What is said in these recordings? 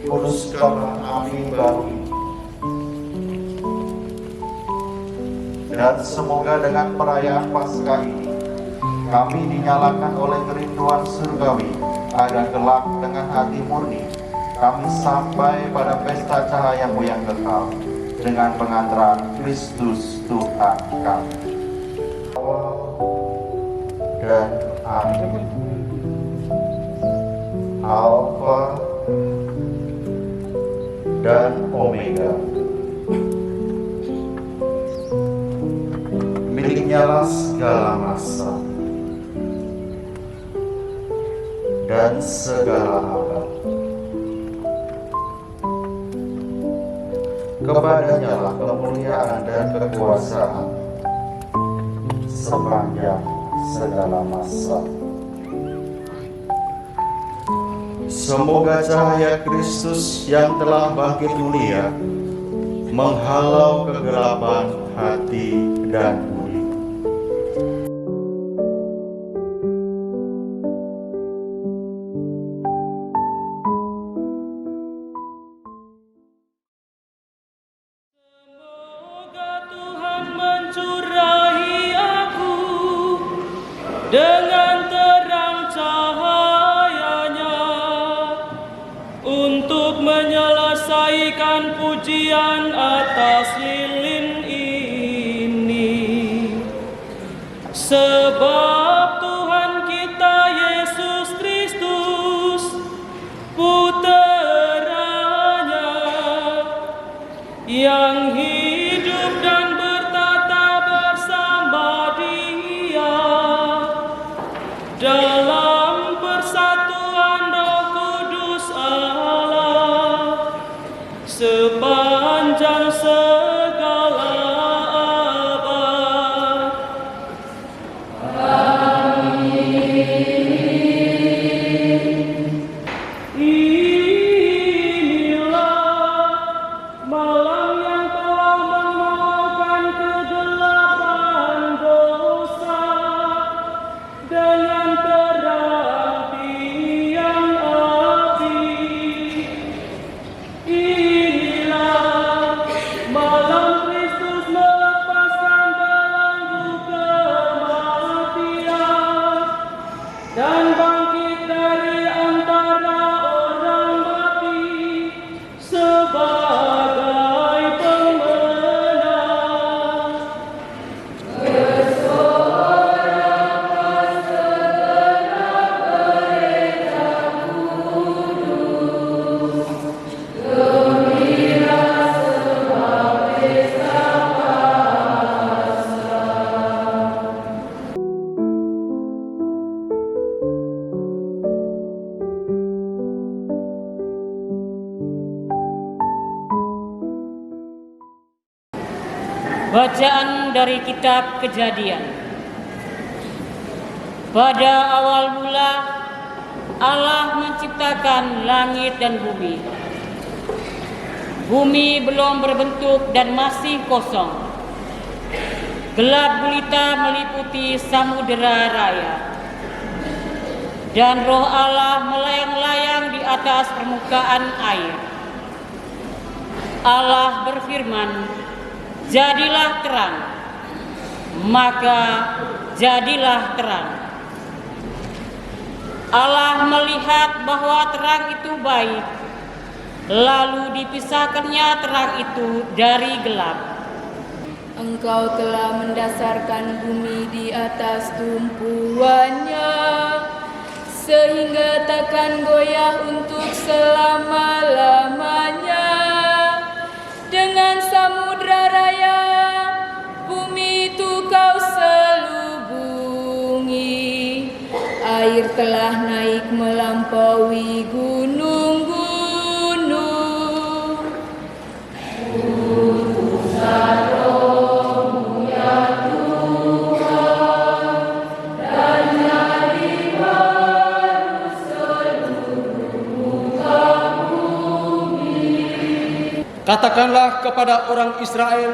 kuduskanlah kami baru ini. Dan semoga dengan perayaan Paskah ini, kami dinyalakan oleh kerinduan surgawi, agar kelak dengan hati murni, kami sampai pada pesta cahayamu yang kekal, dengan pengantaran Kristus Tuhan kami. Awal dan akhir, Alfa dan Omega, miliknya segala masa dan segala abad. Kepadanya lah kemuliaan dan kekuasaan sepanjang segala masa. Semoga cahaya Kristus yang telah bangkit mulia menghalau kegelapan hati dan budi. Semoga Tuhan mencurahi aku dengan terang cahayanya untuk menyelesaikan pujian atas lilin ini. Sebab Tuhan kita Yesus Kristus, Puteranya, yang hidup dan bertata bersama Dia dalam persatuan Roh Kudus Allah sepanjang segala abad. Inilah malam yang telah memaukan kegelapan dosa dengan terang tiang api. Inilah malam Kristus melepaskan belenggu kematian dan bangkit dari antara orang mati sebagai pemenang. Bacaan dari kitab Kejadian. Pada awal mula Allah menciptakan langit dan bumi. Bumi belum berbentuk dan masih kosong. Gelap gulita meliputi samudera raya. Dan roh Allah melayang-layang di atas permukaan air. Allah berfirman, "Jadilah terang," maka jadilah terang. Allah melihat bahwa terang itu baik, lalu dipisahkannya terang itu dari gelap. Engkau telah mendasarkan bumi di atas tumpuannya, sehingga takkan goyah untuk selama-lamanya. Dengan samudra raya, bumi itu kau selubungi. Air telah naik melampaui gunung-gunung. Putuskan Roh-Mu ya Tuhan, dan jadi baru seluruh muka bumi. Katakanlah kepada orang Israel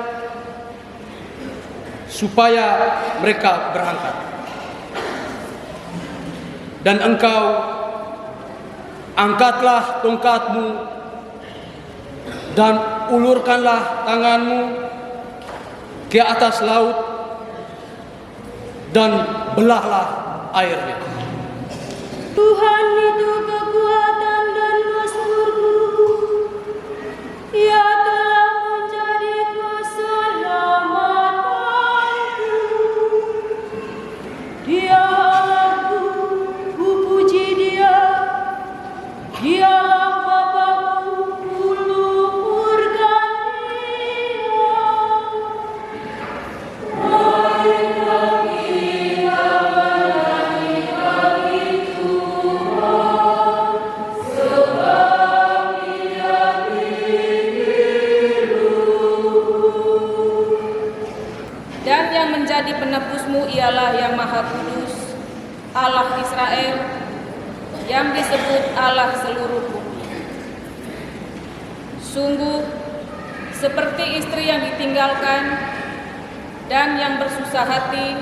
supaya mereka berangkat. Dan engkau angkatlah tongkatmu dan ulurkanlah tanganmu ke atas laut dan belahlah airnya. Tuhan itu kekuatan dan mazmurku, Ia telah menjadi keselamatanku. Dia Allahku, ku puji Dia. Dialah Bapa-Ku, ku luhurkan Dia. Marilah kita menyanyi Tuhan, sebab Dia bikin luhur. Dan yang menjadi penebusmu ialah yang Maha Kudus, Allah Israel, yang disebut Allah seluruh bumi. Sungguh, seperti istri yang ditinggalkan dan yang bersusah hati,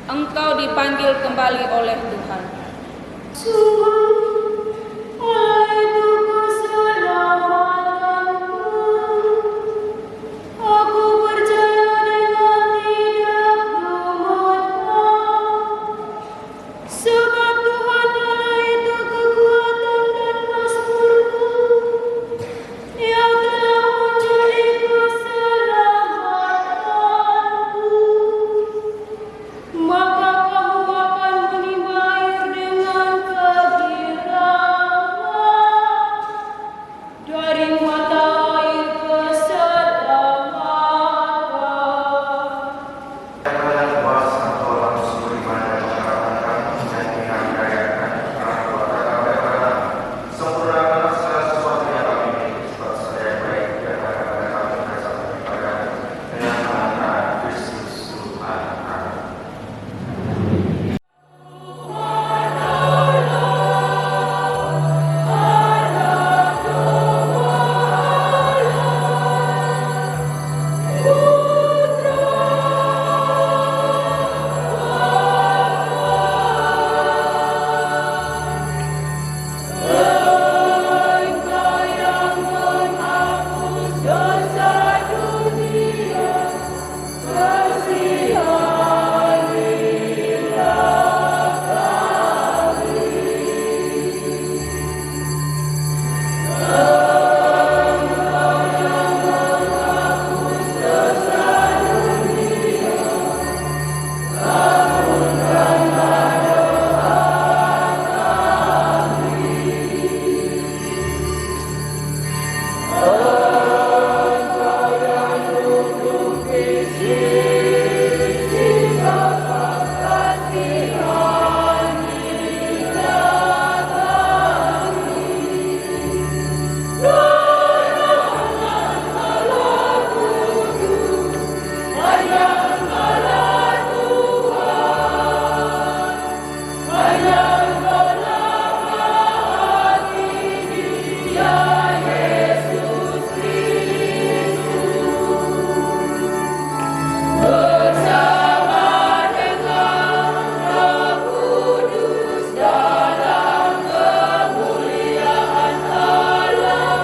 engkau dipanggil kembali oleh Tuhan. Sungguh, Allah itu keselamatanku. Aku percaya dengan tidak gemetar, sebab Tuhan Allah itu kekuatan dan mazmurku. Ia telah menjadi keselamatanku. Maka kamu akan menimba air dengan kegirangan dari mata air keselamatan. Janganlah kuasa atau langsung beribadah mengatakan dan mengayakan orang tua kami. Sempurnakanlah segala sesuatu yang kami miliki, sebab saya baik dan akan kami bersama ibadah dengan mengatakan Kristus Tuhan kami. Engkau yang menghapus dosa dunia, kasihanilah kami. Engkau yang menghapus dosa dunia, kabulkanlah doa kami. Engkau yang duduk di sisi kanan, kasihanilah kami. Hayangkanlah Kudus, hayangkanlah Tuhan, hayangkanlah Maha Tinggi, ya Yesus Kristus. Bersama dengan Roh Kudus dalam kemuliaan Allah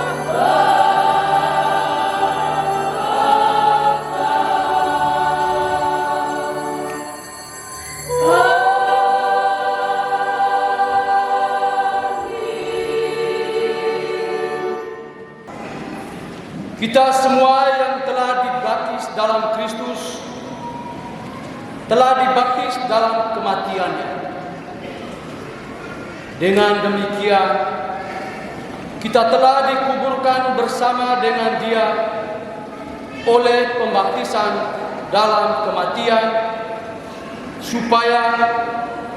Kita semua yang telah dibaptis dalam Kristus telah dibaptis dalam kematiannya. Dengan demikian, kita telah dikuburkan bersama dengan Dia oleh pembaptisan dalam kematian, supaya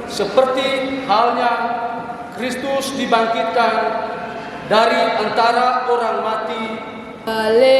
seperti halnya Kristus dibangkitkan dari antara orang mati, Haleluya.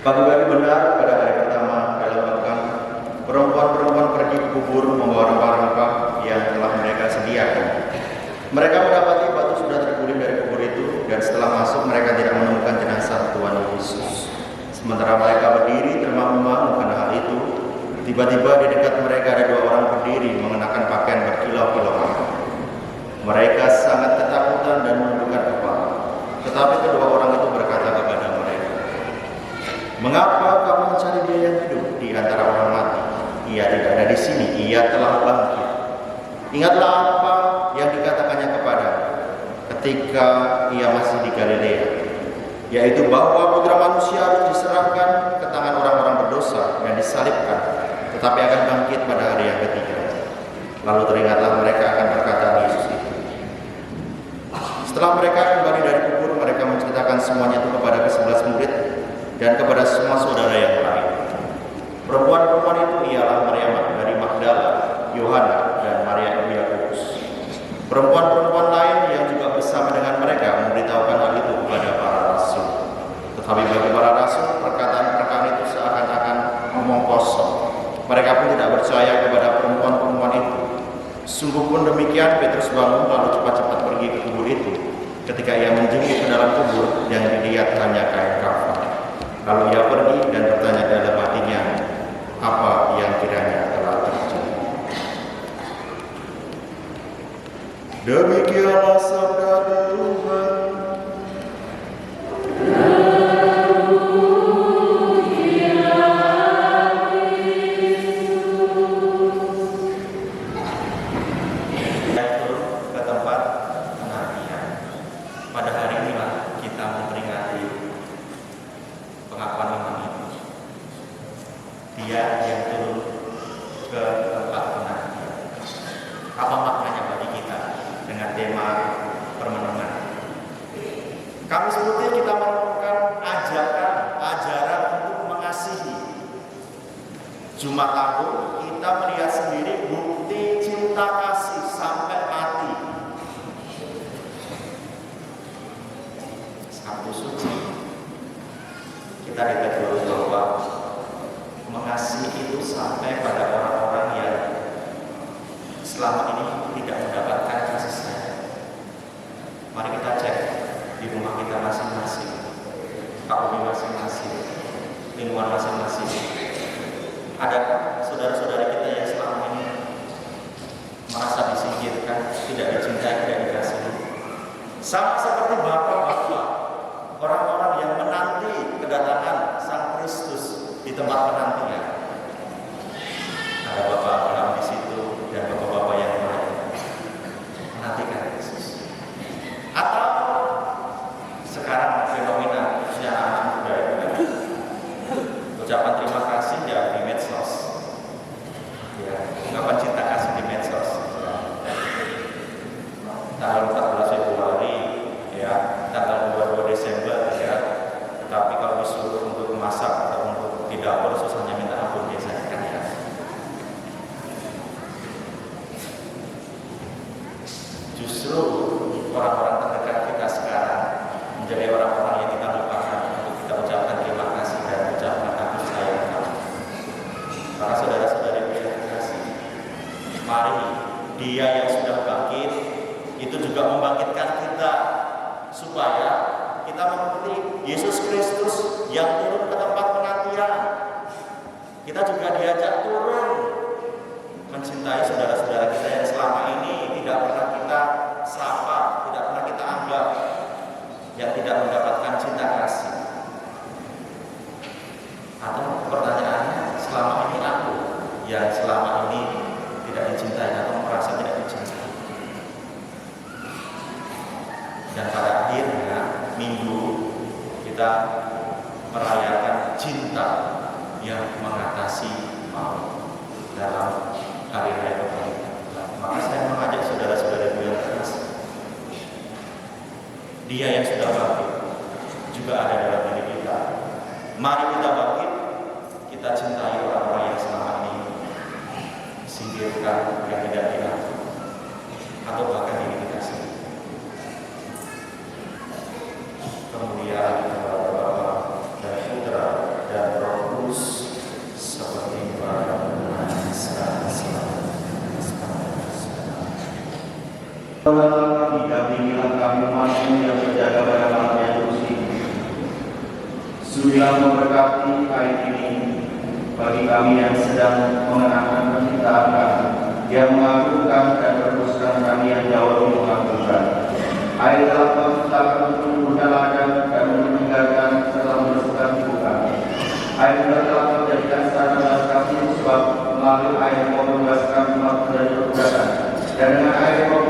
Pagi-pagi benar pada hari pertama dalam pekan, perempuan-perempuan pergi ke kubur membawa rempah-rempah yang telah mereka sediakan. Mereka mendapati batu sudah terguling dari kubur itu, dan setelah masuk mereka tidak menemukan jenazah Tuhan Yesus. Sementara mereka berdiri termangu-mangu karena hal itu, tiba-tiba di dekat mereka ada 2 orang berdiri mengenakan pakaian berkilau-kilauan. Mereka sangat ketakutan dan menundukkan kepala. Tetapi kedua orang itu berkata kepada mereka, "Mengapa kamu mencari Dia yang hidup di antara orang mati? Ia tidak ada di sini, Ia telah bangkit. Ingatlah apa yang dikatakannya kepadamu ketika Ia masih di Galilea, yaitu bahwa Putra Manusia harus diserahkan ke tangan orang-orang berdosa dan disalibkan, tetapi akan bangkit pada hari yang ketiga." Lalu teringatlah mereka akan perkataan Yesus itu. Setelah mereka kembali dari kubur, mereka menceritakan semuanya itu kepada ke-11 murid dan kepada semua saudara yang lain. Perempuan-perempuan itu ialah Maria dari Magdala, Yohana, dan Maria ibu Yakobus. Perempuan-perempuan lain yang juga bersama dengan mereka memberitahukan hal itu kepada para rasul. Tetapi bagi para rasul, perkataan-perkataan itu seakan-akan omong kosong. Mereka pun tidak percaya kepada perempuan-perempuan itu. Sungguh pun demikian, Petrus bangun lalu cepat-cepat pergi ke kubur itu. Ketika ia menjenguk ke dalam kubur, yang dilihat hanya kain kafan. Lalu ia pergi dan bertanya dalam hatinya apa yang kiranya telah terjadi. Demikianlah sabda Tuhan. Ke tempat penantian. Pada hari inilah kita memperingati pengakuan iman itu. Dia yang turun ke tempat penantian. Apa maknanya bagi kita dengan tema permenungan? Kami sebutnya kita menemukan ajaran untuk mengasihi. Jumat Agung kita melihat sendiri bukti cinta kasih sampai mati. Sabtu Suci kita ditegur bahwa mengasihi itu sampai pada orang-orang yang selama ini tidak mendapatkan kasih sayang. Mari kita cek di rumah kita masing-masing, Pak Umi masing-masing, lingkungan masing-masing. Adakah saudara-saudara kita yang selama ini merasa disingkirkan, tidak dicintai, tidak dikasihi? Sama seperti bapak-bapak, orang-orang yang menanti kedatangan Sang Kristus di tempat penantian. Ada Bapak Abraham di situ dan bapak-bapak yang lain menantikan Yesus. Atau sekarang fenomena usia anak muda itu kan ucapan terima kasih ya di medsos, ya ungkapan cinta kasih di medsos. Tanggal 14 Februari, ya tanggal 22 Desember, ya. Tetapi kalau disuruh untuk masak atau untuk di dapur susahnya minta ampun biasanya kan ya. Justru orang-orang terdekat kita sekarang menjadi orang-orang yang kita lupakan untuk kita ucapkan terima kasih dan ucapkan kasih sayang kamu. Para saudara-saudari yang terkasih, mari Dia yang sudah bangkit itu juga membangkitkan kita supaya kita mengikuti Yesus Kristus yang turun ke tempat penantian. Kita juga diajak turun mencintai saudara-saudara kita yang selama ini tidak kita merayakan cinta yang mengatasi maut dalam hari raya kebangkitan. Maka saya mengajak saudara-saudara yang terkasih, Dia yang sudah bangkit juga ada dalam diri kita. Mari kita bangkit, kita cintai orang-orang yang selama ini disingkirkan, yang tidak diatur, atau bahkan diri kita sendiri. Kemuliaan kepada Bapa dan Putra dan Roh Kudus seperti pada mulanya sekarang Tolonglah kami, dampingilah kami umat-Mu yang berjaga pada malam yang kudus ini. Sudilah memberkati hari ini bagi kami yang sedang mengenangkan penciptaan kami, yang mengagumkan dan berteruskan kami yang jauh lebih mengagumkan. Air telah Kau ciptakan untuk menumbuhkan ladang dan meninggalkan serta meneruskan hidup kami. Air telah Kau jadikan sarana belas kasih, sebab melalui air Kau membebaskan umat dari perbudakan, dan dengan air Kau